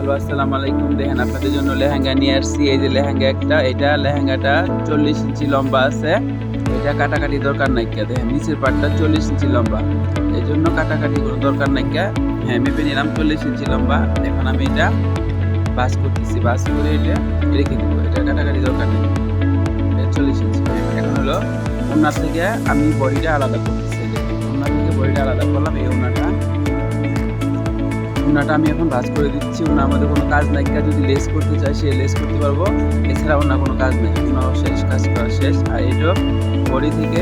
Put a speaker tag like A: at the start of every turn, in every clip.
A: Hello, আসসালামু আলাইকুম। দেখেন আপনাদের জন্য লেহেঙ্গা নিয়ে আসছি। এই যে লেহেঙ্গা একটা, এটা লেহেঙ্গাটা 40 ইঞ্চি লম্বা আছে। এটা কাটাকাটি দরকার নাই। দেখেন নিচের পাটটা 40 ইঞ্চি লম্বা, এই জন্য কাটাকাটি কোনো দরকার নাই। হ্যাঁ, মেপে নিলাম 40 ইঞ্চি লম্বা। এখন আমি এটা ভাঁজ করতেছি, ভাঁজ করে এটা রেখে দিব। এটা কাটাকাটি দরকার নেই। 40 ইঞ্চি। এখন হলো ওড়না থেকে আমি বডিটা আলাদা করতেছি। ওড়না থেকে বডিটা আলাদা করলাম। এই ওড়নাটা আমি এখন ভাঁজ করে দিচ্ছি। ওড়নার মধ্যে কোনো কাজ নাই। যদি লেস করতে চাই সে লেস করতে পারবো, এছাড়া ওড়না কোনো কাজ নেই। ওড়নাও শেষ, কাজ করা শেষ। আর এটা বডি থেকে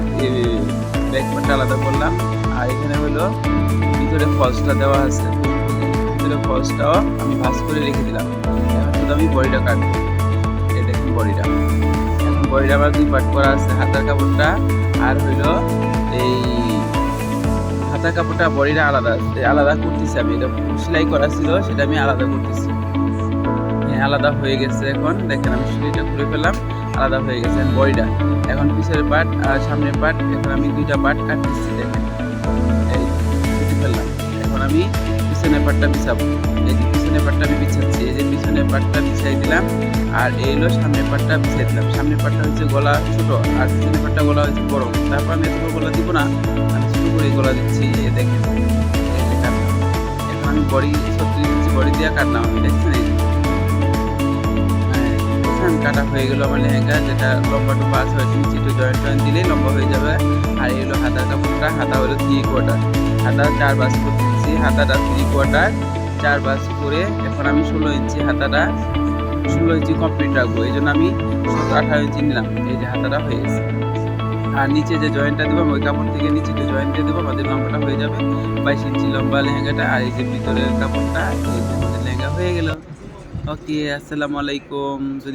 A: ব্যাক পার্টটা আলাদা করলাম। আর এখানে হলো ভিতরে ফলসটা দেওয়া আছে, ভিতরে ফলসটাও আমি ভাঁজ করে রেখে দিলাম। এখন শুধু আমি বডিটা কাটবো। এই দেখুন বডিটা। এখন বডিটা আবার দুই পার্ট করা আছে, হাতার কাপড়টা আর হইলো এই হাতার কাপড়টা বডিটা আলাদা করতেছি আমি। এটা সেলাই করা ছিল, সেটা আমি আলাদা করতেছি। হ্যাঁ, আলাদা হয়ে গেছে। এখন দেখেন আমি সেলাইটা খুলে ফেললাম, আলাদা হয়ে গেছে বডিটা। এখন পিছের পার্ট আর সামনের পার্ট, এখন আমি দুইটা পার্ট কাটতেছি। দেখেন এই কেটে ফেললাম। এখন আমি পিছনের পার্টটা বিছাবো। এই যে পিছনের পার্টটা আমি বিছাচ্ছি। এই যে পিছনের পার্টটা বিছাই দিলাম, আর এই হলো সামনের পার্টটা বিছাই দিলাম। সামনের পার্টটা হচ্ছে গলা ছোট, আর পিছনের পার্টটা গলা হচ্ছে বড়। তারপর আমি ছোট গলা দিব না, আমি ছোট করে গলা দিচ্ছি। এই দেখেন, এই যে কাটলাম। এখন আমি বডি 36 ইঞ্চি বডি দিয়ে কাটলাম। আমি দেখছেন এই যে কাটা হয়ে গেল আমার লেহেঙ্গা। যেটা লম্বা টুপা আছে নিচে একটু জয়েন্ট দিলেই লম্বা হয়ে যাবে। আর এই হলো হাতার কাপড়টা। হাতা হলো 3/4, হাতা 4 ভাঁজ করতেছি। হাতাটা 3/4 4 ভাঁজ করে এখন আমি 16 ইঞ্চি হাতাটা 16 ইঞ্চি কমপ্লিট রাখবো। এই জন্য আমি 18 ইঞ্চি নিলাম। এই যে হাতাটা হয়ে গেছে। আর নিচে যে জয়েন্টটা দেবো ওই কাপড় থেকে নিচে যে জয়েন্ট দিয়ে দেবো, আমাদের লম্বাটা হয়ে যাবে 22 ইঞ্চি লম্বা লেহেঙ্গাটা। আর এই যে ভিতরের কাপড়টা, এই যে আমাদের লেহেঙ্গা হয়ে গেল। ওকে, আসসালামু আলাইকুম। যদি